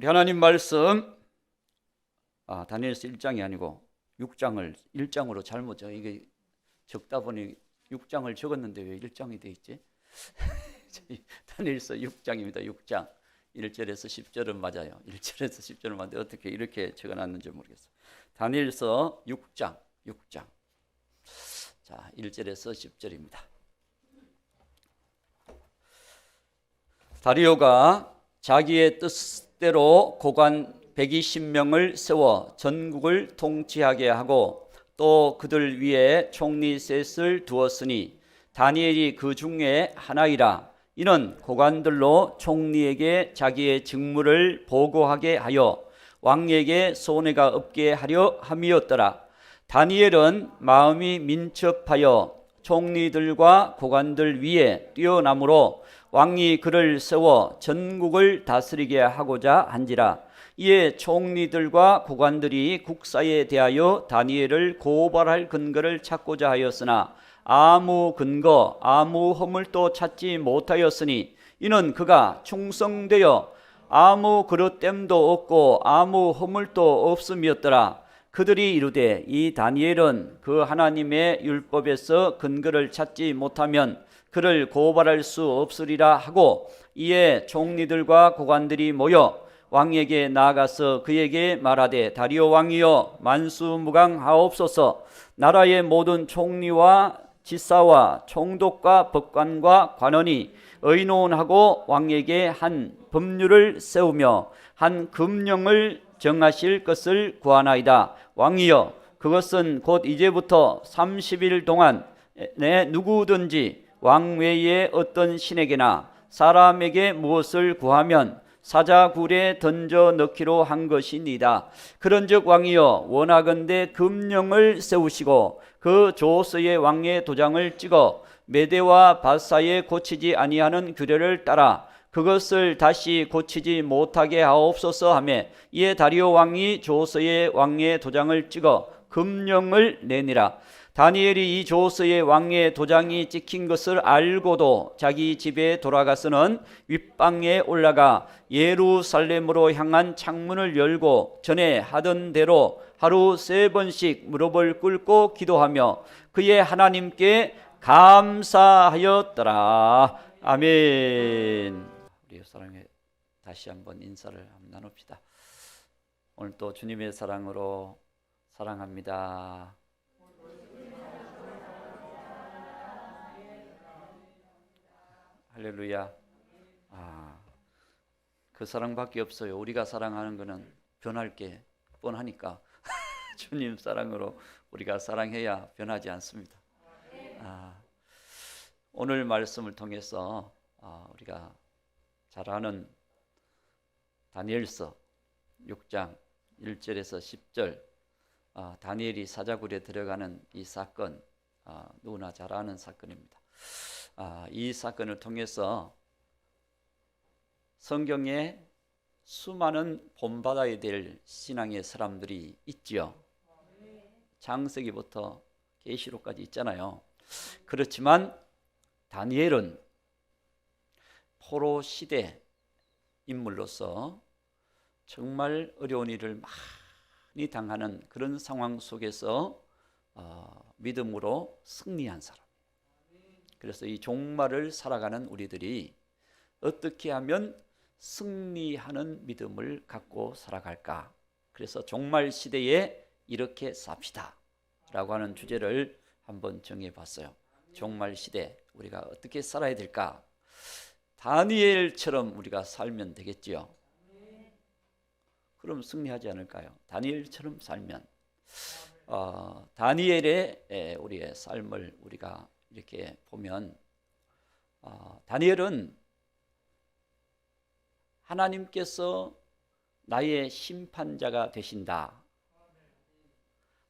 우리 하나님 말씀 다니엘서 1장이 아니고 6장을 1장으로 잘못 이게 적다 보니 6장을 적었는데 왜 1장이 돼 있지? 다니엘서 6장입니다. 6장 1절에서 10절은 맞아요. 1절에서 10절은 맞는데 어떻게 이렇게 적어놨는지 모르겠어요. 다니엘서 6장 자 1절에서 10절입니다. 다리오가 자기의 뜻대로 고관 120명을 세워 전국을 통치하게 하고 또 그들 위에 총리 셋을 두었으니 다니엘이 그 중에 하나이라. 이는 고관들로 총리에게 자기의 직무를 보고하게 하여 왕에게 손해가 없게 하려 함이었더라. 다니엘은 마음이 민첩하여 총리들과 고관들 위에 뛰어나므로 왕이 그를 세워 전국을 다스리게 하고자 한지라. 이에 총리들과 고관들이 국사에 대하여 다니엘을 고발할 근거를 찾고자 하였으나 아무 근거, 아무 허물도 찾지 못하였으니 이는 그가 충성되어 아무 그릇됨도 없고 아무 허물도 없음이었더라. 그들이 이르되 이 다니엘은 그 하나님의 율법에서 근거를 찾지 못하면 그를 고발할 수 없으리라 하고, 이에 총리들과 고관들이 모여 왕에게 나아가서 그에게 말하되 다리오 왕이여 만수무강하옵소서. 나라의 모든 총리와 지사와 총독과 법관과 관원이 의논하고 왕에게 한 법률을 세우며 한 금령을 정하실 것을 구하나이다. 왕이여 그것은 곧 이제부터 30일 동안 내 누구든지 왕 외에 어떤 신에게나 사람에게 무엇을 구하면 사자굴에 던져 넣기로 한 것이니이다. 그런즉 왕이여 원하건대 금령을 세우시고 그 조서에 왕의 도장을 찍어 메대와 바사에 고치지 아니하는 규례를 따라 그것을 다시 고치지 못하게 하옵소서 하며, 이에 다리오 왕이 조서에 왕의 도장을 찍어 금령을 내니라. 다니엘이 이 조서에 왕의 도장이 찍힌 것을 알고도 자기 집에 돌아가서는 윗방에 올라가 예루살렘으로 향한 창문을 열고 전에 하던 대로 하루 3번씩 무릎을 꿇고 기도하며 그의 하나님께 감사하였더라. 아멘. 우리 사랑에 다시 한번 인사를 한번 나눕시다. 오늘 또 주님의 사랑으로 사랑합니다. 할렐루야. 그 사랑밖에 없어요. 우리가 사랑하는 것은 변할 게 뻔하니까 주님 사랑으로 우리가 사랑해야 변하지 않습니다. 오늘 말씀을 통해서 우리가 잘 아는 다니엘서 6장 1절에서 10절 다니엘이 사자굴에 들어가는 이 사건, 누구나 잘 아는 사건입니다. 이 사건을 통해서 성경에 수많은 본받아야 될 신앙의 사람들이 있지요. 창세기부터 계시록까지 있잖아요. 그렇지만 다니엘은 포로 시대 인물로서 정말 어려운 일을 많이 당하는 그런 상황 속에서 믿음으로 승리한 사람. 그래서 이 종말을 살아가는 우리들이 어떻게 하면 승리하는 믿음을 갖고 살아갈까? 그래서 종말 시대에 이렇게 삽시다 라고 하는 주제를 한번 정해봤어요. 종말 시대 우리가 어떻게 살아야 될까? 다니엘처럼 우리가 살면 되겠지요. 그럼 승리하지 않을까요? 다니엘처럼 살면 다니엘의 우리의 삶을 우리가 이렇게 보면 다니엘은 하나님께서 나의 심판자가 되신다,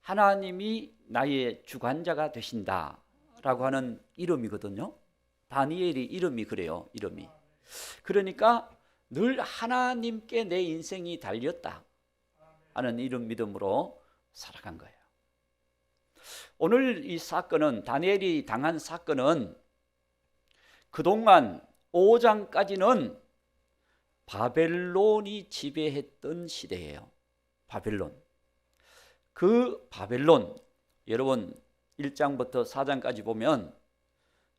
하나님이 나의 주관자가 되신다 라고 하는 이름이거든요. 다니엘이 이름이 그래요. 이름이. 그러니까 늘 하나님께 내 인생이 달렸다 하는 이런 믿음으로 살아간 거예요. 오늘 이 사건은, 다니엘이 당한 사건은 그동안 5장까지는 바벨론이 지배했던 시대예요. 바벨론. 그 바벨론, 여러분 1장부터 4장까지 보면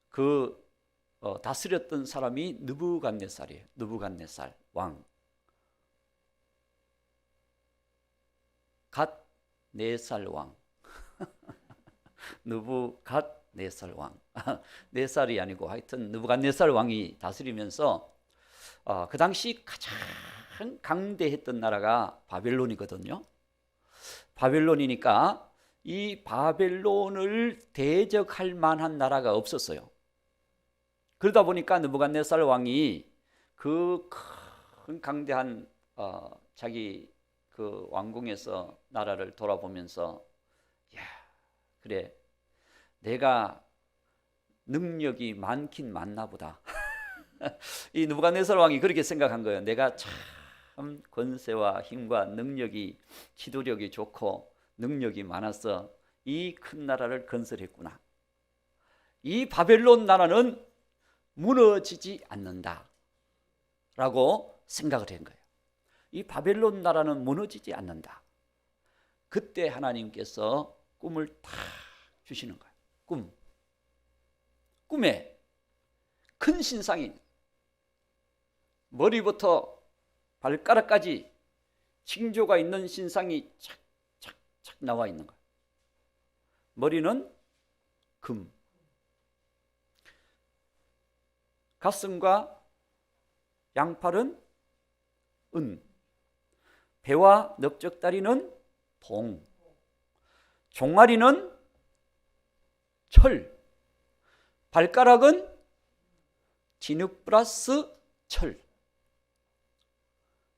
그 다스렸던 사람이 느부갓네살이에요. 느부갓네살 왕. 갓 4살 왕. 느부갓네살 왕. 4살이 아니고 하여튼 느부갓네살 왕이 다스리면서 그 당시 가장 강대했던 나라가 바벨론이거든요. 바벨론이니까 이 바벨론을 대적할 만한 나라가 없었어요. 그러다 보니까 느부갓네살 왕이 그 큰 강대한 자기 그 왕궁에서 나라를 돌아보면서 야, 그래, 내가 능력이 많긴 많나 보다. 이 느부갓네살 왕이 그렇게 생각한 거예요. 내가 참 권세와 힘과 능력이, 지도력이 좋고 능력이 많아서 이 큰 나라를 건설했구나. 이 바벨론 나라는 무너지지 않는다 라고 생각을 한 거예요. 이 바벨론 나라는 무너지지 않는다. 그때 하나님께서 꿈을 탁 주시는 거예요. 꿈에 큰 신상이, 머리부터 발가락까지 징조가 있는 신상이 착착착 나와 있는 거예요. 머리는 금, 가슴과 양팔은 은, 배와 넓적다리는 동, 종아리는 철, 발가락은 진흙 플러스 철.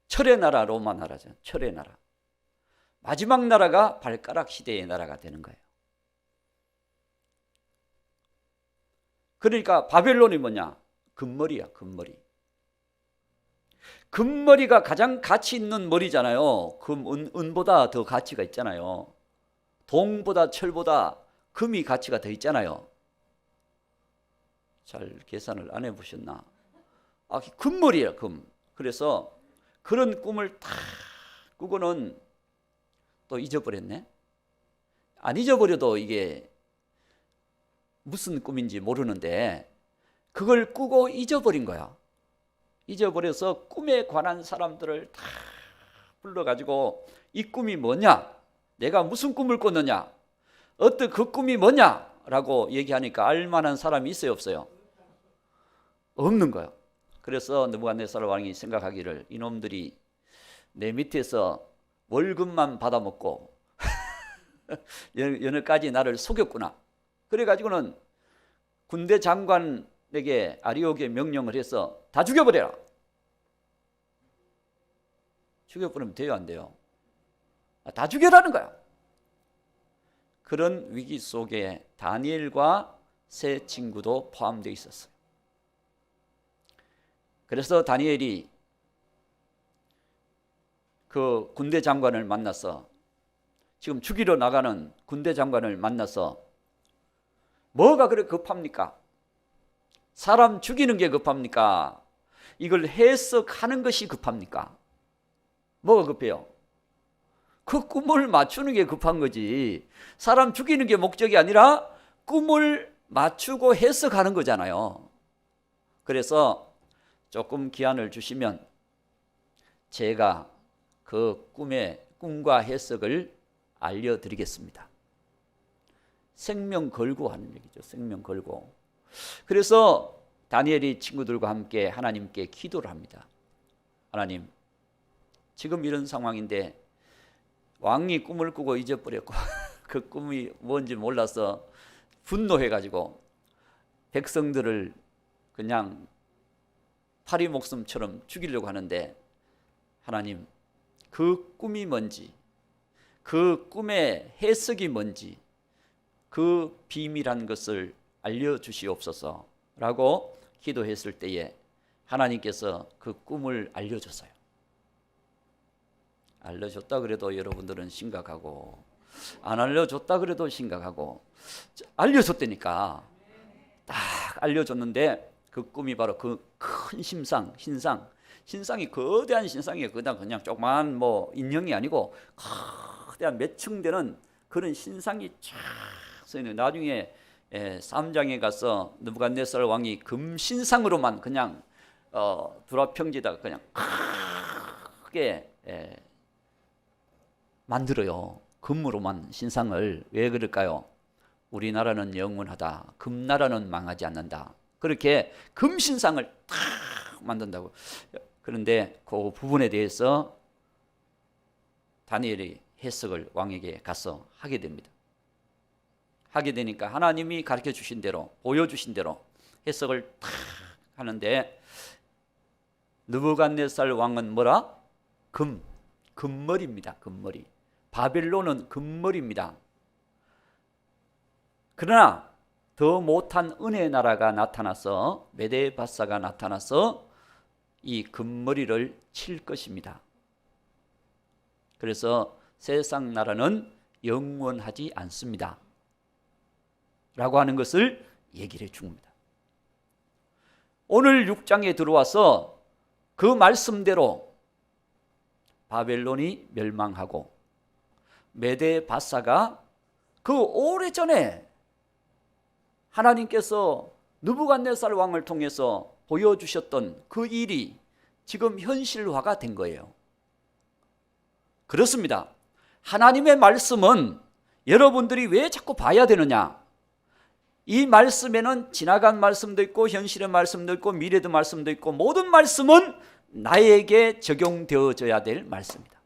철의 나라, 로마 나라죠. 철의 나라. 마지막 나라가 발가락 시대의 나라가 되는 거예요. 그러니까 바벨론이 뭐냐? 금머리야, 금머리. 금머리가 가장 가치 있는 머리잖아요. 은보다 더 가치가 있잖아요. 동보다 철보다 금이 가치가 더 있잖아요. 잘 계산을 안 해보셨나? 금머리예요, 금. 그래서 그런 꿈을 다 꾸고는 또 잊어버렸네. 안 잊어버려도 이게 무슨 꿈인지 모르는데 그걸 꾸고 잊어버린 거야. 잊어버려서 꿈에 관한 사람들을 다 불러가지고 이 꿈이 뭐냐? 내가 무슨 꿈을 꿨느냐? 어떤 그 꿈이 뭐냐? 라고 얘기하니까 알만한 사람이 있어요, 없어요? 없는 거예요. 그래서 느부갓네살 왕이 생각하기를 이놈들이 내 밑에서 월급만 받아먹고 여기까지 나를 속였구나. 그래가지고는 군대 장관에게 아리옥에 명령을 해서 다 죽여버려라. 죽여버리면 돼요, 안 돼요? 다 죽여라는 거야. 그런 위기 속에 다니엘과 세 친구도 포함되어 있었어요. 그래서 다니엘이 그 군대 장관을 만나서, 지금 죽이러 나가는 군대 장관을 만나서 뭐가 그렇게 급합니까? 사람 죽이는 게 급합니까? 이걸 해석하는 것이 급합니까? 뭐가 급해요? 그 꿈을 맞추는 게 급한 거지. 사람 죽이는 게 목적이 아니라 꿈을 맞추고 해석하는 거잖아요. 그래서 조금 기한을 주시면 제가 그 꿈과 해석을 알려드리겠습니다. 생명 걸고 하는 얘기죠. 생명 걸고. 그래서 다니엘이 친구들과 함께 하나님께 기도를 합니다. 하나님, 지금 이런 상황인데 왕이 꿈을 꾸고 잊어버렸고 그 꿈이 뭔지 몰라서 분노해가지고 백성들을 그냥 파리 목숨처럼 죽이려고 하는데, 하나님, 그 꿈이 뭔지, 그 꿈의 해석이 뭔지, 그 비밀한 것을 알려주시옵소서 라고 기도했을 때에 하나님께서 그 꿈을 알려줬어요. 알려줬다 그래도 여러분들은 심각하고, 안 알려줬다 그래도 심각하고, 알려줬다니까. 딱 알려줬는데 그 꿈이 바로 그 큰 신상, 신상이 거대한 신상이에요. 그냥 조그만 뭐 인형이 아니고 거대한 몇 층 되는 그런 신상이 쫙 서 있는. 나중에 3장에 가서 느부갓네살 왕이 금신상으로만 그냥 두라평지다가 그냥 크게 만들어요. 금으로만 신상을. 왜 그럴까요? 우리나라는 영원하다. 금나라는 망하지 않는다. 그렇게 금신상을 탁 만든다고. 그런데 그 부분에 대해서 다니엘이 해석을 왕에게 가서 하게 됩니다. 하게 되니까 하나님이 가르쳐 주신 대로, 보여주신 대로 해석을 탁 하는데, 느부갓네살 왕은 뭐라? 금머리입니다. 금머리. 바벨론은 금머리입니다. 그러나 더 못한 은혜의 나라가 나타나서, 메데바사가 나타나서 이 금머리를 칠 것입니다. 그래서 세상 나라는 영원하지 않습니다 라고 하는 것을 얘기를 해줍니다. 오늘 6장에 들어와서 그 말씀대로 바벨론이 멸망하고 메데바사가 그 오래전에 하나님께서 느부갓네살 왕을 통해서 보여주셨던 그 일이 지금 현실화가 된 거예요. 그렇습니다. 하나님의 말씀은 여러분들이 왜 자꾸 봐야 되느냐? 이 말씀에는 지나간 말씀도 있고 현실의 말씀도 있고 미래의 말씀도 있고, 모든 말씀은 나에게 적용되어져야 될 말씀입니다.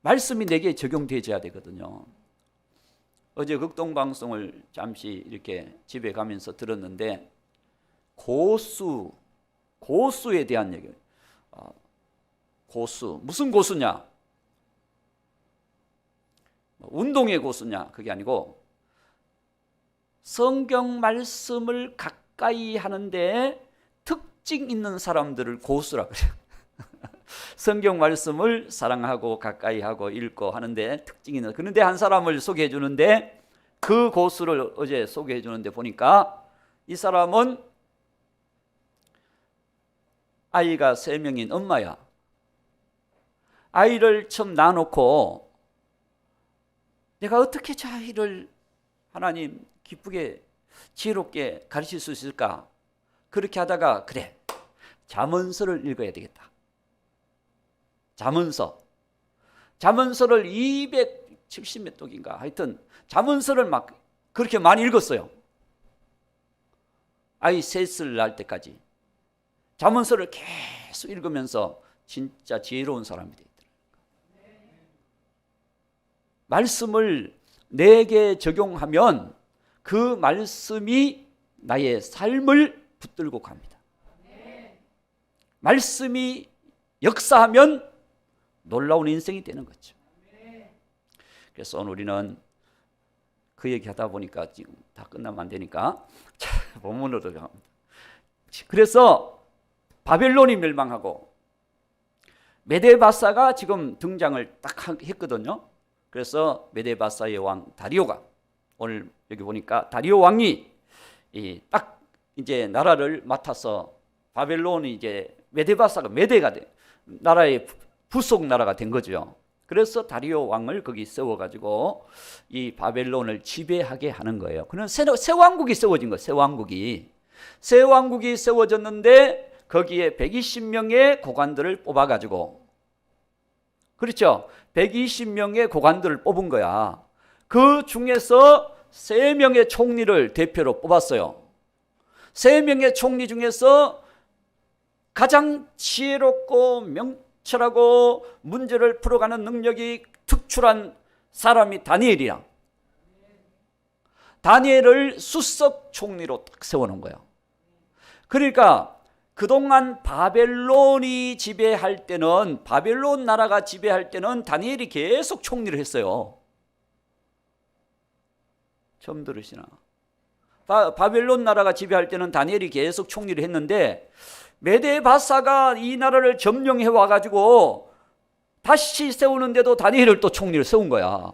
말씀이 내게 적용되어져야 되거든요. 어제 극동방송을 잠시 이렇게 집에 가면서 들었는데, 고수에 대한 얘기예요. 고수, 무슨 고수냐? 운동의 고수냐? 그게 아니고 성경 말씀을 가까이 하는데 특징 있는 사람들을 고수라 그래요. 성경 말씀을 사랑하고 가까이 하고 읽고 하는데 특징이 있는, 그런데 한 사람을 소개해 주는데, 그 고수를 어제 소개해 주는데 보니까 이 사람은 아이가 3명인 엄마야. 아이를 처음 낳아놓고 내가 어떻게 저 아이를 하나님 기쁘게 지혜롭게 가르칠 수 있을까? 그렇게 하다가, 그래, 잠언서를 읽어야 되겠다. 잠언서를 270몇 독인가 하여튼 잠언서를 막 그렇게 많이 읽었어요. 아이 셋을 낳을 때까지 잠언서를 계속 읽으면서 진짜 지혜로운 사람이 되더라고요. 말씀을 내게 적용하면 그 말씀이 나의 삶을 붙들고 갑니다. 말씀이 역사하면 놀라운 인생이 되는 거죠. 그래서 오늘 우리는 그 얘기 하다 보니까 지금 다 끝나면 안 되니까 본문으로 들어갑니다. 그래서 바벨론이 멸망하고 메데바사가 지금 등장을 딱 했거든요. 그래서 메데바사의 왕 다리오가, 오늘 여기 보니까 다리오 왕이 딱 이제 나라를 맡아서, 바벨론이 이제 메데바사가 메데가 돼, 나라의 부속 나라가 된 거죠. 그래서 다리오 왕을 거기 세워가지고 이 바벨론을 지배하게 하는 거예요. 그는 새 왕국이 세워진 거예요. 새 왕국이 세워졌는데 거기에 120명의 고관들을 뽑아가지고, 그렇죠? 120명의 고관들을 뽑은 거야. 그 중에서 3명의 총리를 대표로 뽑았어요. 3명의 총리 중에서 가장 지혜롭고 명철하고 문제를 풀어가는 능력이 특출한 사람이 다니엘이야. 다니엘을 수석 총리로 딱 세워놓은 거예요. 그러니까 그동안 바벨론이 지배할 때는, 바벨론 나라가 지배할 때는 다니엘이 계속 총리를 했어요. 처음 들으시나? 바벨론 나라가 지배할 때는 다니엘이 계속 총리를 했는데, 메데바사가 이 나라를 점령해 와가지고 다시 세우는데도 다니엘을 또 총리를 세운 거야.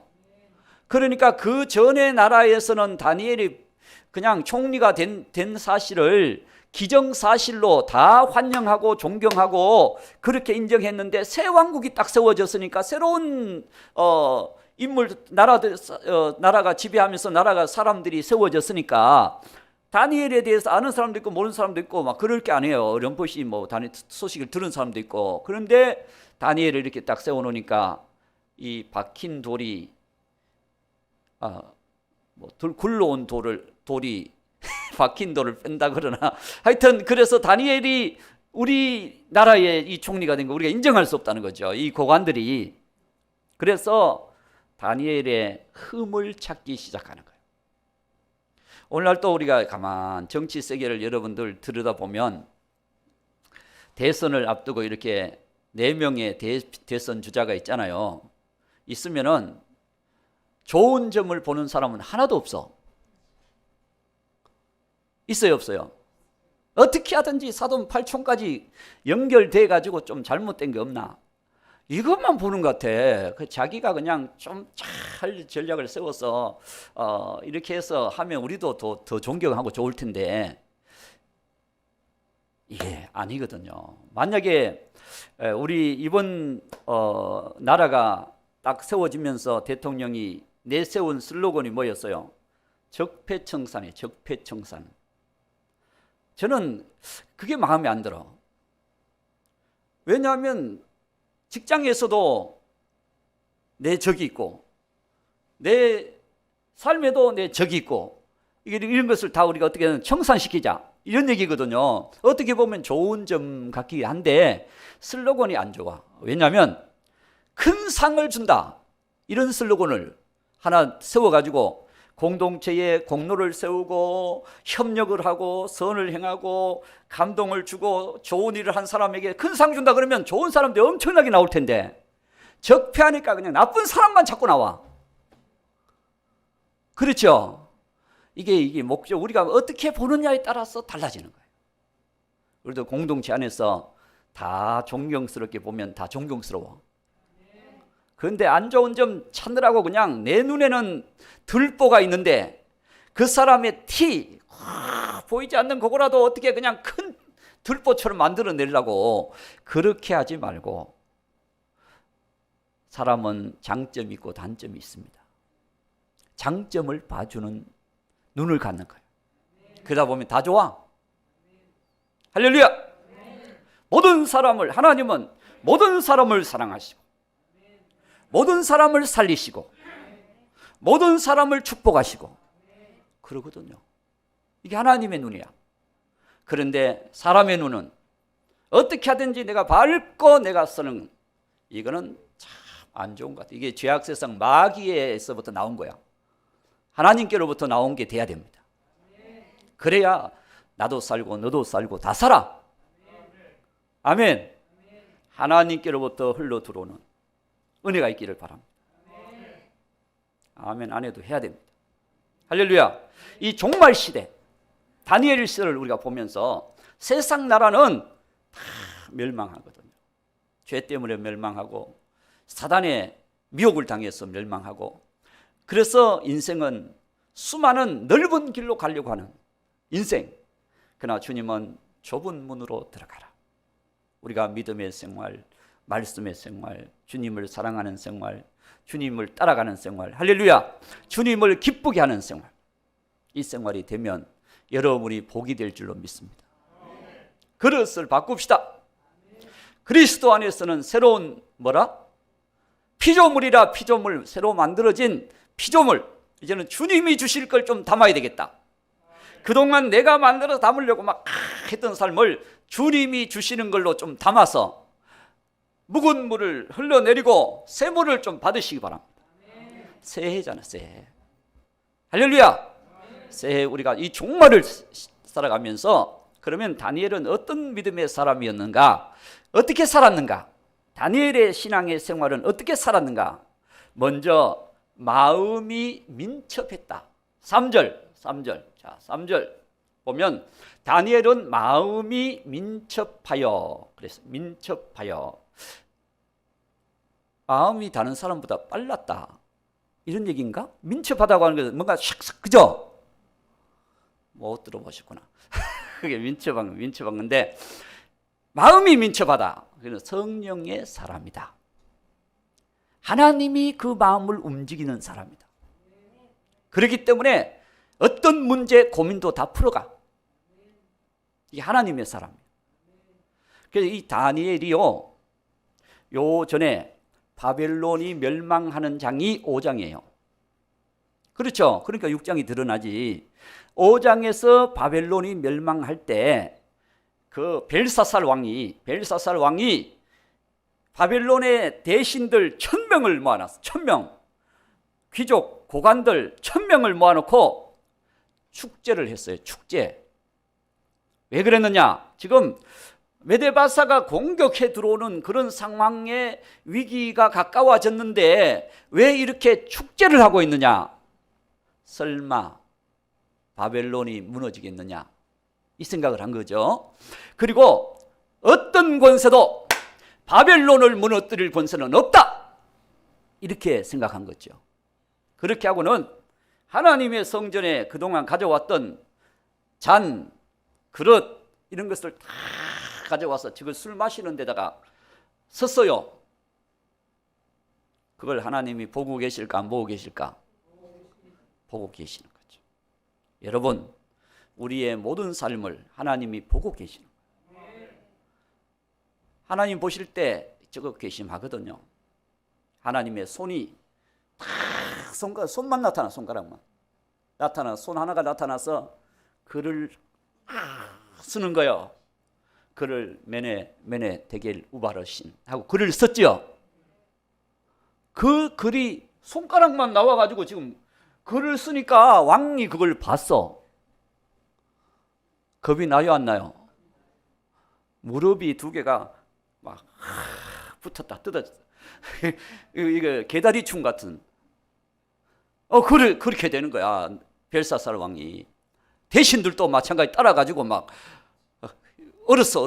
그러니까 그 전에 나라에서는 다니엘이 그냥 총리가 된 사실을 기정사실로 다 환영하고 존경하고 그렇게 인정했는데 새 왕국이 딱 세워졌으니까 새로운 인물 나라가 지배하면서 나라가 사람들이 세워졌으니까 다니엘에 대해서 아는 사람도 있고 모르는 사람도 있고 막 그럴 게 아니에요. 어렴풋이 뭐 다니엘 소식을 들은 사람도 있고. 그런데 다니엘을 이렇게 딱 세워놓으니까 이 박힌 돌이 뭐 굴러온 돌이 박힌 돌을 뺀다 그러나 하여튼 그래서 다니엘이 우리나라의 이 총리가 된 거 우리가 인정할 수 없다는 거죠. 이 고관들이. 그래서 다니엘의 흠을 찾기 시작하는 거예요. 오늘날 또 우리가 가만 정치 세계를 여러분들 들여다보면 대선을 앞두고 이렇게 4명의 대선 주자가 있잖아요. 있으면은 좋은 점을 보는 사람은 하나도 없어. 있어요, 없어요? 어떻게 하든지 사돈 팔촌까지 연결돼 가지고 좀 잘못된 게 없나? 이것만 보는 것 같아. 자기가 그냥 좀 잘 전략을 세워서 이렇게 해서 하면 우리도 더 존경하고 좋을 텐데 이게 아니거든요. 만약에 우리 이번 나라가 딱 세워지면서 대통령이 내세운 슬로건이 뭐였어요? 적폐청산이에요. 적폐청산. 저는 그게 마음에 안 들어. 왜냐하면 직장에서도 내 적이 있고 내 삶에도 내 적이 있고 이런 것을 다 우리가 어떻게든 청산시키자 이런 얘기거든요. 어떻게 보면 좋은 점 같긴 한데 슬로건이 안 좋아. 왜냐하면 큰 상을 준다 이런 슬로건을 하나 세워가지고 공동체에 공로를 세우고 협력을 하고 선을 행하고 감동을 주고 좋은 일을 한 사람에게 큰 상 준다 그러면 좋은 사람들이 엄청나게 나올 텐데 적폐하니까 그냥 나쁜 사람만 자꾸 나와. 그렇죠? 이게 목적, 우리가 어떻게 보느냐에 따라서 달라지는 거예요. 우리도 공동체 안에서 다 존경스럽게 보면 다 존경스러워. 그런데 안 좋은 점 찾느라고 그냥 내 눈에는 들보가 있는데 그 사람의 티 보이지 않는 그거라도 어떻게 그냥 큰 들보처럼 만들어내려고 그렇게 하지 말고 사람은 장점이 있고 단점이 있습니다. 장점을 봐주는 눈을 갖는 거예요. 그러다 보면 다 좋아. 할렐루야. 모든 사람을 하나님은 모든 사람을 사랑하시고 모든 사람을 살리시고 모든 사람을 축복하시고 그러거든요. 이게 하나님의 눈이야. 그런데 사람의 눈은 어떻게 하든지 내가 밟고 내가 쓰는 이거는 참 안 좋은 것 같아요. 이게 죄악세상 마귀에서부터 나온 거야. 하나님께로부터 나온 게 돼야 됩니다. 그래야 나도 살고 너도 살고 다 살아. 아멘. 하나님께로부터 흘러 들어오는 은혜가 있기를 바랍니다. 아멘. 안 해도 해야 됩니다. 할렐루야. 이 종말 시대 다니엘 시대를 우리가 보면서 세상 나라는 다 멸망하거든요. 죄 때문에 멸망하고 사단의 미혹을 당해서 멸망하고 그래서 인생은 수많은 넓은 길로 가려고 하는 인생. 그러나 주님은 좁은 문으로 들어가라. 우리가 믿음의 생활, 말씀의 생활, 주님을 사랑하는 생활, 주님을 따라가는 생활, 할렐루야, 주님을 기쁘게 하는 생활, 이 생활이 되면 여러분이 복이 될 줄로 믿습니다. 그릇을 바꿉시다. 그리스도 안에서는 새로운 피조물이라. 피조물, 새로 만들어진 피조물. 이제는 주님이 주실 걸 좀 담아야 되겠다. 그동안 내가 만들어 담으려고 막 했던 삶을 주님이 주시는 걸로 좀 담아서 묵은 물을 흘러내리고 새 물을 좀 받으시기 바랍니다. 새해잖아, 새해. 할렐루야. 새해 우리가 이 종말을 살아가면서 그러면 다니엘은 어떤 믿음의 사람이었는가? 어떻게 살았는가? 다니엘의 신앙의 생활은 어떻게 살았는가? 먼저 마음이 민첩했다. 3절. 자, 3절 보면 다니엘은 마음이 민첩하여. 그래서 민첩하여. 마음이 다른 사람보다 빨랐다. 이런 얘기인가? 민첩하다고 하는 것은 뭔가 샥, 그죠? 못 들어보셨구나. 그게 민첩한 건데 마음이 민첩하다. 그래서 성령의 사람이다. 하나님이 그 마음을 움직이는 사람이다. 그렇기 때문에 어떤 문제 고민도 다 풀어가. 이게 하나님의 사람이에요. 그래서 이 다니엘이요, 요 전에 바벨론이 멸망하는 장이 5장이에요. 그렇죠. 그러니까 6장이 드러나지. 5장에서 바벨론이 멸망할 때 그 벨사살 왕이 바벨론의 대신들 1000명을 모아놨어. 1000명. 귀족, 고관들 1000명을 모아놓고 축제를 했어요. 축제. 왜 그랬느냐? 지금 메데바사가 공격해 들어오는 그런 상황에 위기가 가까워졌는데 왜 이렇게 축제를 하고 있느냐? 설마 바벨론이 무너지겠느냐? 이 생각을 한 거죠. 그리고 어떤 권세도 바벨론을 무너뜨릴 권세는 없다, 이렇게 생각한 거죠. 그렇게 하고는 하나님의 성전에 그동안 가져왔던 잔, 그릇 이런 것을 다 가져와서 지금 술 마시는 데다가 섰어요. 그걸 하나님이 보고 계실까 안 보고 계실까? 보고 계시는 거죠. 여러분, 우리의 모든 삶을 하나님이 보고 계시는 거예요. 하나님 보실 때 저거 괘씸하거든요. 하나님의 손이 다 손만 나타나, 손가락만 나타나, 손 하나가 나타나서 글을 쓰는 거예요. 글을 메네 대겔 우바르신 하고 글을 썼죠. 그 글이 손가락만 나와가지고 지금 글을 쓰니까 왕이 그걸 봤어. 겁이 나요, 안 나요? 무릎이 두 개가 막 붙었다 뜯어졌다. 이거 개다리춤 같은. 그렇게 되는 거야. 벨사살 왕이. 대신들도 마찬가지 따라가지고 막 얼었어.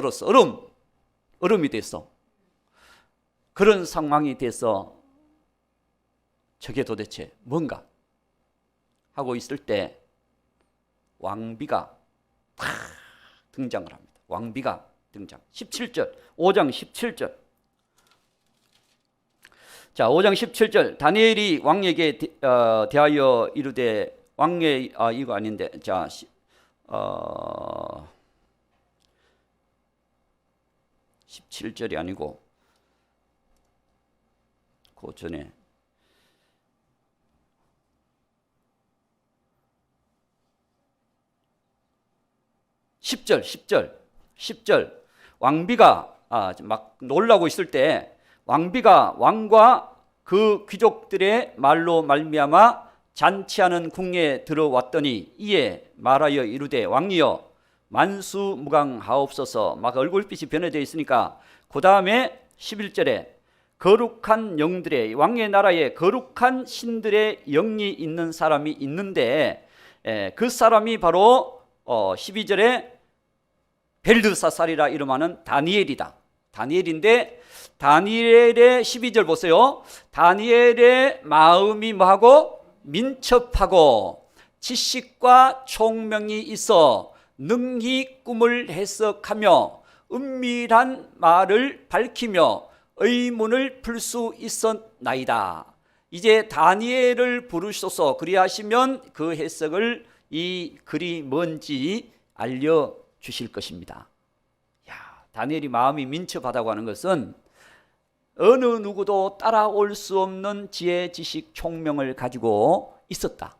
얼음이 됐어. 그런 상황이 돼서 저게 도대체 뭔가 하고 있을 때 왕비가 탁 등장을 합니다. 왕비가 등장. 17절, 5장 17절. 자, 5장 17절. 다니엘이 왕에게 대하여 이르되, 왕의 이거 아닌데, 자, 17절이 아니고 그 전에 10절. 왕비가 막 놀라고 있을 때 왕비가 왕과 그 귀족들의 말로 말미암아 잔치하는 궁에 들어왔더니 이에 말하여 이르되, 왕이여 만수무강하옵소서. 막 얼굴빛이 변해져 있으니까 그 다음에 11절에 거룩한 영들의, 왕의 나라에 거룩한 신들의 영이 있는 사람이 있는데 그 사람이 바로 12절에 벨드사살이라 이름하는 다니엘이다. 다니엘인데 다니엘의 12절 보세요. 다니엘의 마음이 뭐하고? 민첩하고 지식과 총명이 있어 능히 꿈을 해석하며 은밀한 말을 밝히며 의문을 풀 수 있었나이다. 이제 다니엘을 부르소서. 그리하시면 그 해석을, 이 글이 뭔지 알려주실 것입니다. 다니엘이 마음이 민첩하다고 하는 것은 어느 누구도 따라올 수 없는 지혜, 지식, 총명을 가지고 있었다.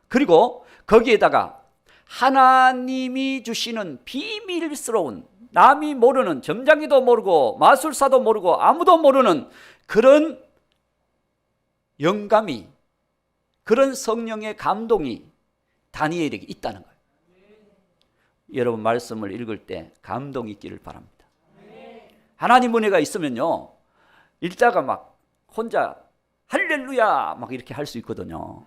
그리고 거기에다가 하나님이 주시는 비밀스러운, 남이 모르는, 점장이도 모르고 마술사도 모르고 아무도 모르는 그런 영감이, 그런 성령의 감동이 다니엘에게 있다는 거예요. 여러분, 말씀을 읽을 때 감동이 있기를 바랍니다. 하나님 은혜가 있으면요, 읽다가 막 혼자 할렐루야 막 이렇게 할 수 있거든요.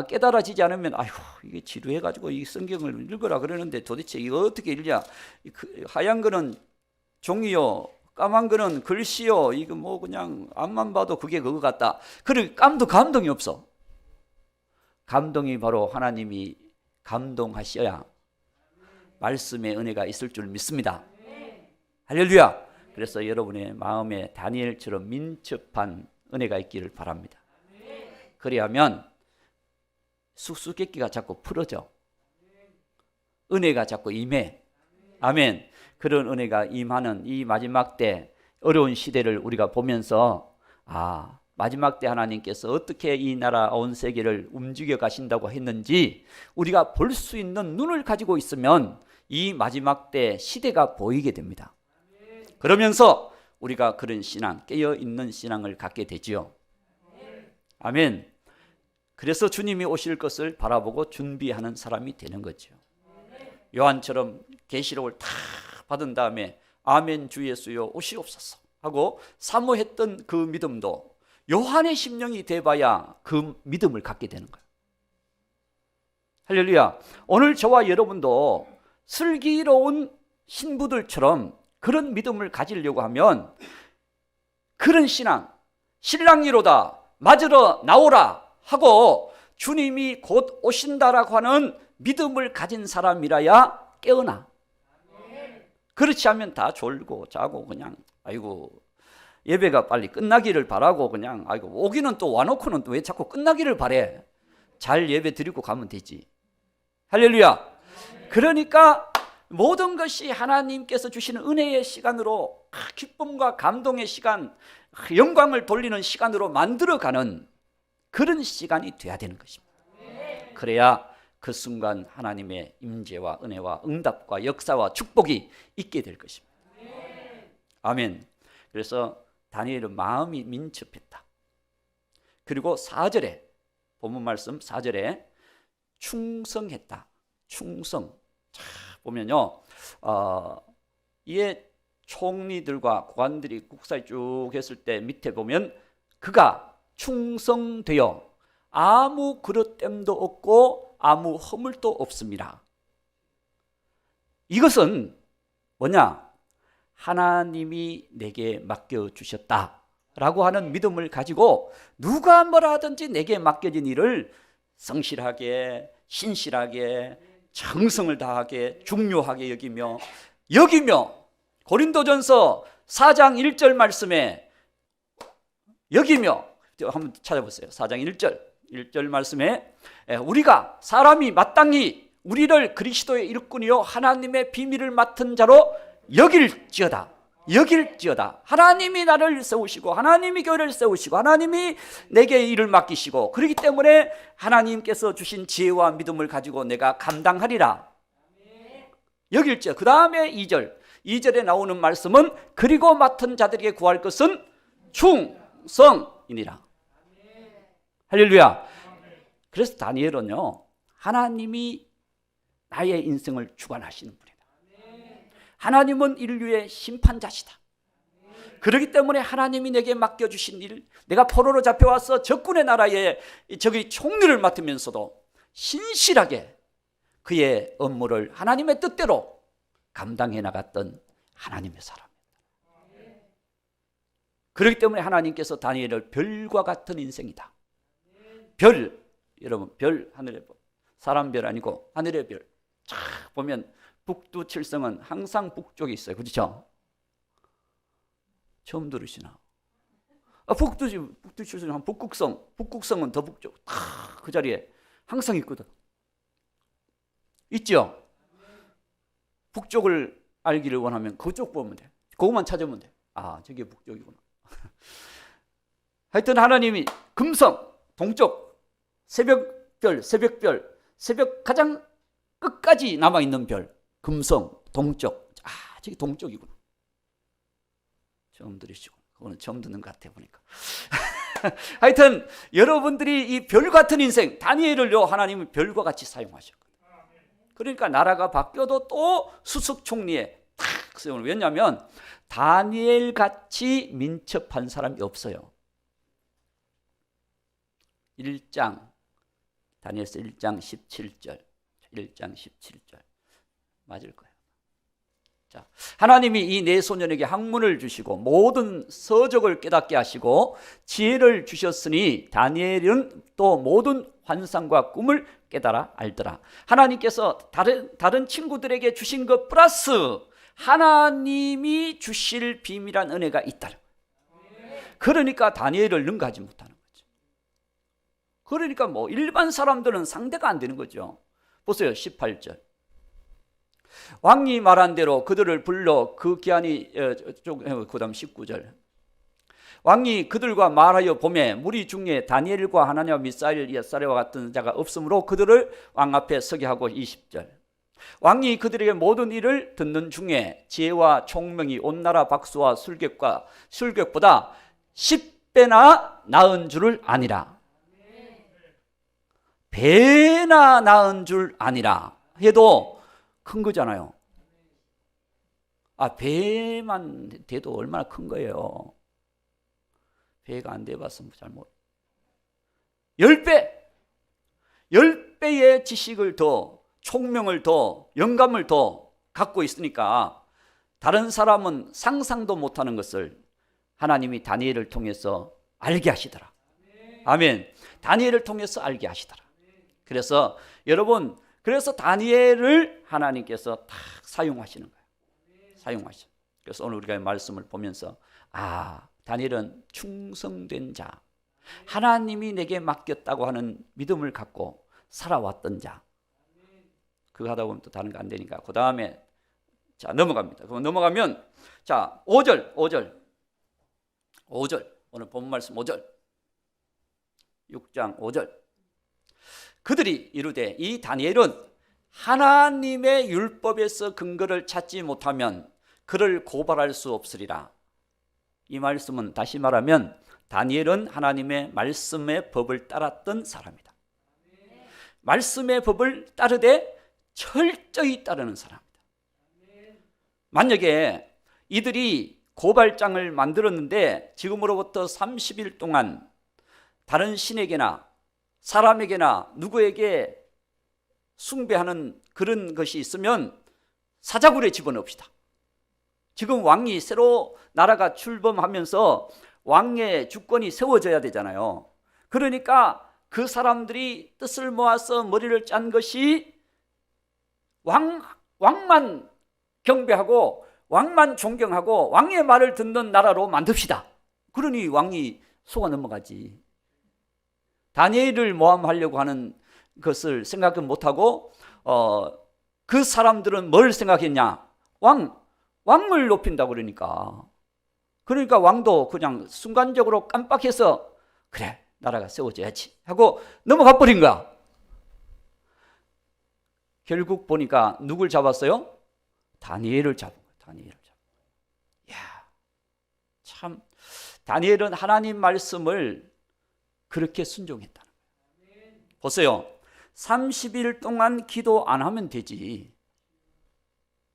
깨달아지지 않으면 아이고, 이게 지루해가지고 이 성경을 읽으라 그러는데 도대체 이거 어떻게 읽냐, 하얀 거는 종이요, 까만 거는 글씨요, 이거 뭐 그냥 앞만 봐도 그게 그거 같다. 그리고 감동이 없어. 감동이 바로 하나님이 감동하셔야 말씀의 은혜가 있을 줄 믿습니다. 할렐루야. 그래서 여러분의 마음에 다니엘처럼 민첩한 은혜가 있기를 바랍니다. 그래야면 수수께끼가 자꾸 풀어져. 은혜가 자꾸 임해. 아멘. 그런 은혜가 임하는 이 마지막 때 어려운 시대를 우리가 보면서 마지막 때 하나님께서 어떻게 이 나라 온 세계를 움직여 가신다고 했는지 우리가 볼 수 있는 눈을 가지고 있으면 이 마지막 때 시대가 보이게 됩니다. 그러면서 우리가 그런 신앙, 깨어있는 신앙을 갖게 되지요. 아멘. 그래서 주님이 오실 것을 바라보고 준비하는 사람이 되는 거죠. 요한처럼 계시록을 다 받은 다음에 아멘 주 예수여 오시옵소서 하고 사모했던 그 믿음도 요한의 심령이 돼봐야 그 믿음을 갖게 되는 거예요. 할렐루야. 오늘 저와 여러분도 슬기로운 신부들처럼 그런 믿음을 가지려고 하면 그런 신앙, 신랑이로다 맞으러 나오라 하고 주님이 곧 오신다라고 하는 믿음을 가진 사람이라야 깨어나. 그렇지 않으면 다 졸고 자고 그냥 아이고 예배가 빨리 끝나기를 바라고 그냥 아이고 오기는 또 와놓고는 또 왜 자꾸 끝나기를 바래. 잘 예배 드리고 가면 되지. 할렐루야. 그러니까 모든 것이 하나님께서 주시는 은혜의 시간으로 기쁨과 감동의 시간, 영광을 돌리는 시간으로 만들어가는 그런 시간이 돼야 되는 것입니다. 그래야 그 순간 하나님의 임재와 은혜와 응답과 역사와 축복이 있게 될 것입니다. 아멘. 그래서 다니엘은 마음이 민첩했다. 그리고 4절에 본문 말씀 4절에 충성했다. 충성. 자, 보면요. 이에 총리들과 고관들이 국사에 쭉 했을 때 밑에 보면 그가 충성되어 아무 그릇됨도 없고 아무 허물도 없습니다. 이것은 뭐냐? 하나님이 내게 맡겨주셨다라고 하는 믿음을 가지고 누가 뭐라 하든지 내게 맡겨진 일을 성실하게, 신실하게, 정성을 다하게, 중요하게 여기며 고린도전서 4장 1절 말씀에 여기며 한번 찾아보세요. 4장 1절 말씀에 우리가 사람이 마땅히 우리를 그리스도의 일꾼이요 하나님의 비밀을 맡은 자로 여길지어다. 하나님이 나를 세우시고 하나님이 교회를 세우시고 하나님이 내게 일을 맡기시고 그렇기 때문에 하나님께서 주신 지혜와 믿음을 가지고 내가 감당하리라. 여길지어다. 그 다음에 2절에 나오는 말씀은 그리고 맡은 자들에게 구할 것은 충성이니라. 할렐루야. 그래서 다니엘은요 하나님이 나의 인생을 주관하시는 분이다. 하나님은 인류의 심판자시다. 그렇기 때문에 하나님이 내게 맡겨주신 일, 내가 포로로 잡혀와서 적군의 나라에 저기 총리를 맡으면서도 신실하게 그의 업무를 하나님의 뜻대로 감당해 나갔던 하나님의 사람입니다. 그렇기 때문에 하나님께서 다니엘을 별과 같은 인생이다. 별, 여러분 별, 하늘의 별, 사람 별 아니고 하늘의 별. 쫙 보면 북두칠성은 항상 북쪽에 있어요. 그렇죠? 처음 들으시나? 북두칠성은 북극성은 더 북쪽. 그 자리에 항상 있거든. 있죠? 북쪽을 알기를 원하면 그쪽 보면 돼. 그것만 찾으면 돼. 저게 북쪽이구나. 하여튼 하나님이 금성, 동쪽, 새벽별, 새벽 가장 끝까지 남아있는 별, 금성, 동쪽. 저기 동쪽이구나. 처음 들으시고, 그거는 처음 듣는 것 같아 보니까. 하여튼 여러분들이 이 별 같은 인생, 다니엘을요 하나님은 별과 같이 사용하셨거든요. 그러니까 나라가 바뀌어도 또 수석 총리에 탁 세우는. 왜냐하면 다니엘 같이 민첩한 사람이 없어요. 1장 다니엘서 1장 17절 맞을 거예요. 자, 하나님이 이 네 소년에게 학문을 주시고 모든 서적을 깨닫게 하시고 지혜를 주셨으니 다니엘은 또 모든 환상과 꿈을 깨달아 알더라. 하나님께서 다른 친구들에게 주신 것 플러스 하나님이 주실 비밀한 은혜가 있다. 그러니까 다니엘을 능가하지 못하는 거죠. 그러니까 뭐 일반 사람들은 상대가 안 되는 거죠. 보세요. 18절. 왕이 말한 대로 그들을 불러 그 기한이 그다음 19절. 왕이 그들과 말하여 보매 무리 중에 다니엘과 하나냐와 미사엘, 야사랴와 같은 자가 없으므로 그들을 왕 앞에 서게 하고 20절. 왕이 그들에게 모든 일을 듣는 중에 지혜와 총명이 온 나라 박수와 술객보다 10배나 나은 줄을 아니라. 배나 나은 줄 아니라 해도 큰 거잖아요. 배만 돼도 얼마나 큰 거예요. 배가 안 돼봤으면 잘못. 10배! 10배의 지식을 더, 총명을 더, 영감을 더 갖고 있으니까 다른 사람은 상상도 못하는 것을 하나님이 다니엘을 통해서 알게 하시더라. 아멘. 다니엘을 통해서 알게 하시더라. 그래서 여러분, 그래서 다니엘을 하나님께서 다 사용하시는 거예요. 사용하셔. 그래서 오늘 우리가 말씀을 보면서 다니엘은 충성된 자, 하나님이 내게 맡겼다고 하는 믿음을 갖고 살아왔던 자. 그거 하다 보면 또 다른 거 안 되니까 그 다음에 자 넘어갑니다. 그럼 넘어가면 자 5절 오늘 본 말씀 5절 6장 5절. 그들이 이르되 이 다니엘은 하나님의 율법에서 근거를 찾지 못하면 그를 고발할 수 없으리라. 이 말씀은 다시 말하면 다니엘은 하나님의 말씀의 법을 따랐던 사람이다. 말씀의 법을 따르되 철저히 따르는 사람이다. 만약에 이들이 고발장을 만들었는데 지금으로부터 30일 동안 다른 신에게나 사람에게나 누구에게 숭배하는 그런 것이 있으면 사자굴에 집어넣읍시다. 지금 왕이 새로 나라가 출범하면서 왕의 주권이 세워져야 되잖아요. 그러니까 그 사람들이 뜻을 모아서 머리를 짠 것이 왕만 경배하고 왕만 존경하고 왕의 말을 듣는 나라로 만듭시다. 그러니 왕이 속아 넘어가지. 다니엘을 모함하려고 하는 것을 생각 못하고 그 사람들은 뭘 생각했냐? 왕을 높인다고 그러니까 왕도 그냥 순간적으로 깜빡해서 그래 나라가 세워져야지 하고 넘어가 버린 거야. 결국 보니까 누굴 잡았어요? 다니엘을 잡은 거야. 참 다니엘은 하나님 말씀을 그렇게 순종했다는 거예요. 보세요. 30일 동안 기도 안 하면 되지.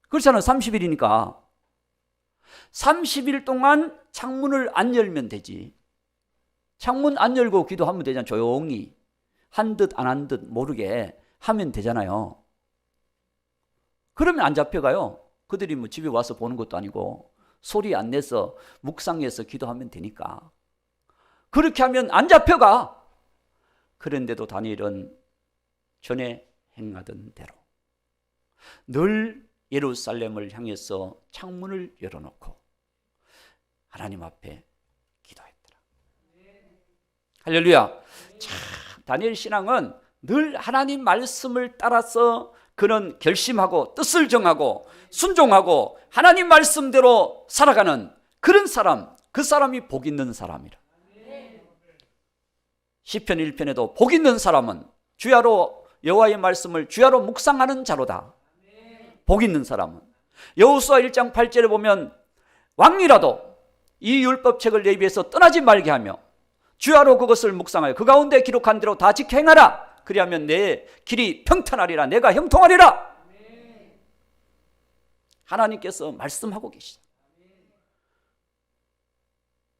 그렇잖아요. 30일이니까 30일 동안 창문을 안 열면 되지. 창문 안 열고 기도하면 되잖아요. 조용히 한 듯 안 한 듯 모르게 하면 되잖아요. 그러면 안 잡혀가요. 그들이 뭐 집에 와서 보는 것도 아니고 소리 안 내서 묵상해서 기도하면 되니까. 그렇게 하면 안 잡혀가. 그런데도 다니엘은 전에 행하던 대로 늘 예루살렘을 향해서 창문을 열어놓고 하나님 앞에 기도했더라. 할렐루야. 참 다니엘 신앙은 늘 하나님 말씀을 따라서 그는 결심하고 뜻을 정하고 순종하고 하나님 말씀대로 살아가는 그런 사람, 그 사람이 복 있는 사람이라. 시편 1편에도 복 있는 사람은 주야로 여호와의 말씀을 주야로 묵상하는 자로다. 복 있는 사람은. 여호수아 1장 8절에 보면 왕이라도 이 율법책을 내 입에서 떠나지 말게 하며 주야로 그것을 묵상하여 그 가운데 기록한 대로 다 지켜 행하라. 그리하면 내 길이 평탄하리라. 내가 형통하리라. 하나님께서 말씀하고 계시다.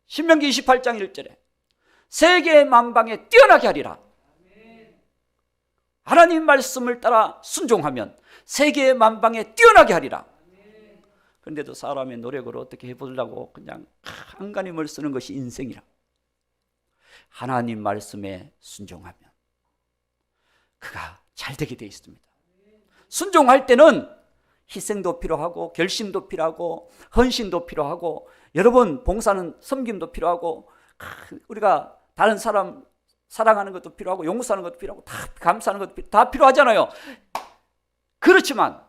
신명기 28장 1절에 세계 만방에 뛰어나게 하리라. 하나님 말씀을 따라 순종하면 세계 만방에 뛰어나게 하리라. 그런데도 사람의 노력으로 어떻게 해보려고 그냥 안간힘을 쓰는 것이 인생이라. 하나님 말씀에 순종하면 그가 잘 되게 되어 있습니다. 순종할 때는 희생도 필요하고 결심도 필요하고 헌신도 필요하고 여러분 봉사는 섬김도 필요하고 우리가 다른 사람 사랑하는 것도 필요하고 용서하는 것도 필요하고 다 감사하는 것도 다 필요하잖아요. 그렇지만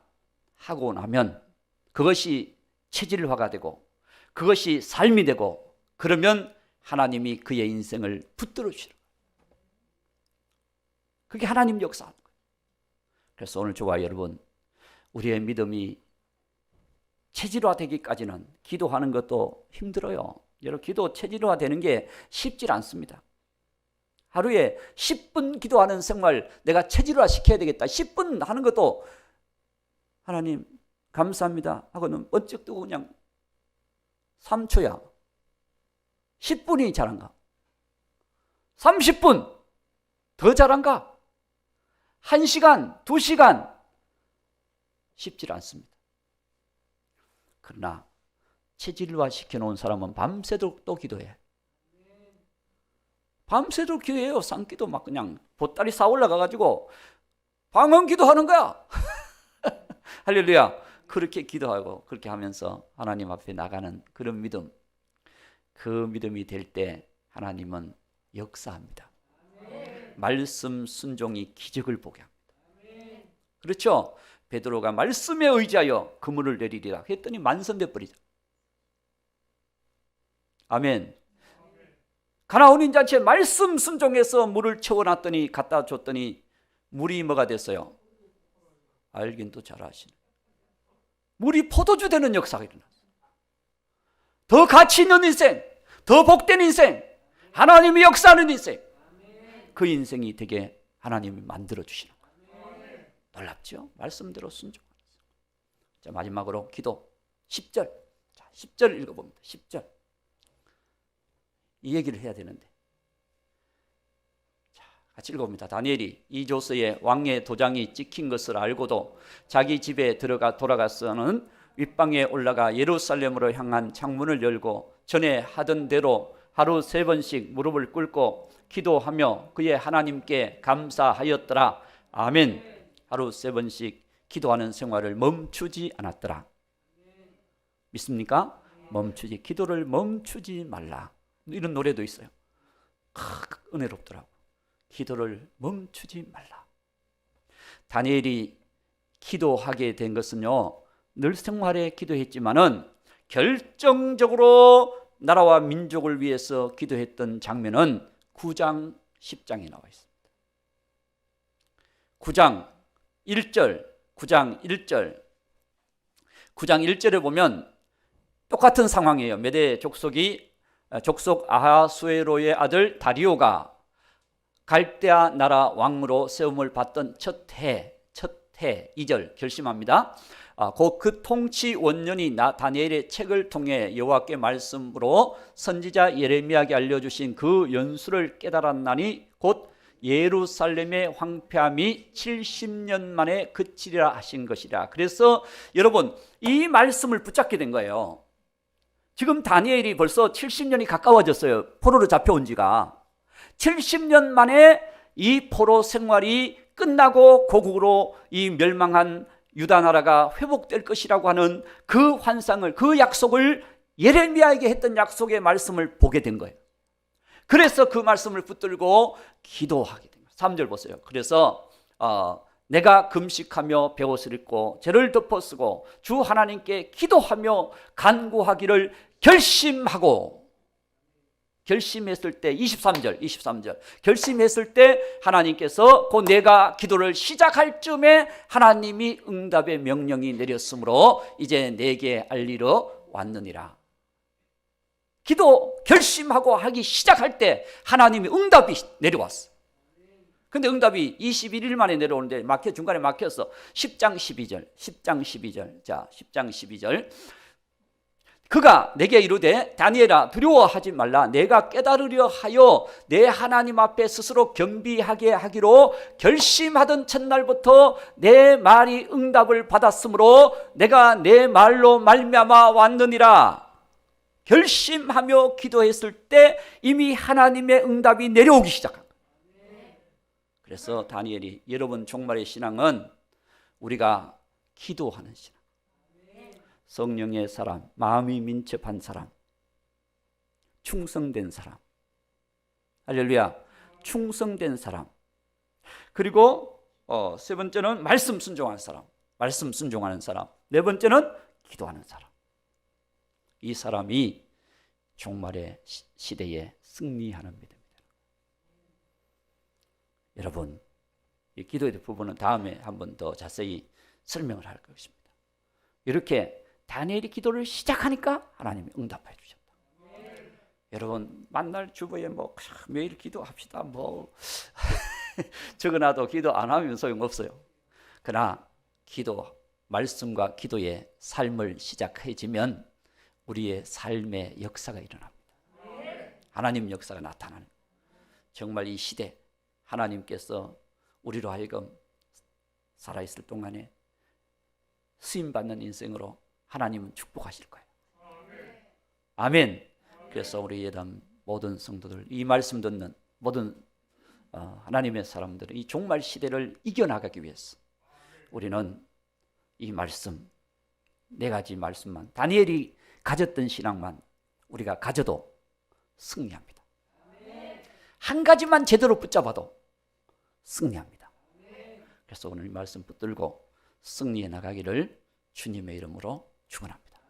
하고 나면 그것이 체질화가 되고 그것이 삶이 되고 그러면 하나님이 그의 인생을 붙들어 주시는 거예요. 그게 하나님 역사하는 거예요. 그래서 오늘 저와 여러분 우리의 믿음이 체질화되기까지는 기도하는 것도 힘들어요. 여러분 기도 체질화되는 게 쉽지 않습니다. 하루에 10분 기도하는 생활 내가 체질화 시켜야 되겠다. 10분 하는 것도 하나님 감사합니다 하고는 번쩍 뜨고 그냥 3초야. 10분이 잘한가? 30분 더 잘한가? 1시간, 2시간 쉽지 않습니다. 그러나 체질화 시켜놓은 사람은 밤새도록 또 기도해. 밤새도록 기도해요. 쌍기도 막 그냥 보따리 쌓아 올라가가지고 방언 기도하는 거야. 할렐루야. 그렇게 기도하고 그렇게 하면서 하나님 앞에 나가는 그런 믿음, 그 믿음이 될 때 하나님은 역사합니다. 말씀 순종이 기적을 보게 합니다. 그렇죠? 베드로가 말씀에 의지하여 그물을 내리리라 했더니 만선돼 버리죠. 아멘. 가나온 잔치에 말씀 순종해서 물을 채워놨더니 갖다 줬더니 물이 뭐가 됐어요? 알긴 또 잘 아시네. 물이 포도주 되는 역사가 일어났어요. 더 가치 있는 인생, 더 복된 인생, 하나님이 역사하는 인생, 그 인생이 되게 하나님이 만들어 주시는 거예요. 놀랍죠? 말씀대로 순종하는. 자, 마지막으로 기도 10절. 자, 10절 읽어봅니다. 10절. 이 얘기를 해야 되는데. 자, 같이 읽어봅니다. 다니엘이 이 조서에 왕의 도장이 찍힌 것을 알고도 자기 집에 돌아가서는 윗방에 올라가 예루살렘으로 향한 창문을 열고 전에 하던 대로 하루 3번씩 무릎을 꿇고 기도하며 그의 하나님께 감사하였더라. 아멘. 하루 3번씩 기도하는 생활을 멈추지 않았더라. 믿습니까? 멈추지, 기도를 멈추지 말라. 이런 노래도 있어요. 은혜롭더라고. 기도를 멈추지 말라. 다니엘이 기도하게 된 것은요, 늘 생활에 기도했지만은 결정적으로 나라와 민족을 위해서 기도했던 장면은 9장 10장에 나와 있습니다. 9장 1절, 9장 1절. 9장 1절에 보면 똑같은 상황이에요. 메대 족속 아하수에로의 아들 다리오가 갈대아 나라 왕으로 세움을 받던 첫 해 2절 결심합니다. 곧 그 통치 원년이 다니엘의 책을 통해 여호와께 말씀으로 선지자 예레미야에게 알려주신 그 연수를 깨달았나니 곧 예루살렘의 황폐함이 70년 만에 그치리라 하신 것이라. 그래서 여러분 이 말씀을 붙잡게 된 거예요. 지금 다니엘이 벌써 70년이 가까워졌어요. 포로로 잡혀온 지가. 70년 만에 이 포로 생활이 끝나고 고국으로 이 멸망한 유다 나라가 회복될 것이라고 하는 그 환상을, 그 약속을 예레미야에게 했던 약속의 말씀을 보게 된 거예요. 그래서 그 말씀을 붙들고 기도하게 된 거예요. 3절 보세요. 그래서 내가 금식하며 베옷을 입고 죄를 덮어쓰고 주 하나님께 기도하며 간구하기를 결심했을 때 23절 결심했을 때 하나님께서 곧 내가 기도를 시작할 즈음에 하나님이 응답의 명령이 내렸으므로 이제 내게 알리러 왔느니라. 기도 결심하고 하기 시작할 때 하나님이 응답이 내려왔어. 근데 응답이 21일 만에 내려오는데 중간에 막혔어. 10장 12절. 자, 10장 12절. 그가 내게 이르되 다니엘아 두려워하지 말라. 내가 깨달으려 하여 내 하나님 앞에 스스로 겸비하게 하기로 결심하던 첫날부터 내 말이 응답을 받았으므로 내가 내 말로 말미암아 왔느니라. 결심하며 기도했을 때 이미 하나님의 응답이 내려오기 시작한 거예요. 그래서 다니엘이 여러분 종말의 신앙은 우리가 기도하는 신앙, 성령의 사람, 마음이 민첩한 사람, 충성된 사람, 할렐루야, 충성된 사람. 그리고 세 번째는 말씀 순종하는 사람, 말씀 순종하는 사람. 네 번째는 기도하는 사람. 이 사람이 종말의 시대에 승리하는 믿음입니다. 여러분, 이 기도의 부분은 다음에 한 번 더 자세히 설명을 할 것입니다. 이렇게 다니엘이 기도를 시작하니까 하나님이 응답해 주셨다. 여러분, 만날 주보에 뭐 매일 기도합시다 뭐 적어놔도 기도 안 하면 소용없어요. 그러나 기도, 말씀과 기도의 삶을 시작해지면 우리의 삶의 역사가 일어납니다. 하나님 역사가 나타나는, 정말 이 시대 하나님께서 우리로 하여금 살아있을 동안에 쓰임받는 인생으로 하나님은 축복하실 거예요. 아멘. 그래서 우리 예담 모든 성도들, 이 말씀 듣는 모든 하나님의 사람들은 이 종말 시대를 이겨나가기 위해서 우리는 이 말씀, 네 가지 말씀만, 다니엘이 가졌던 신앙만 우리가 가져도 승리합니다. 한 가지만 제대로 붙잡아도 승리합니다. 그래서 오늘 이 말씀 붙들고 승리해 나가기를 주님의 이름으로 축원합니다.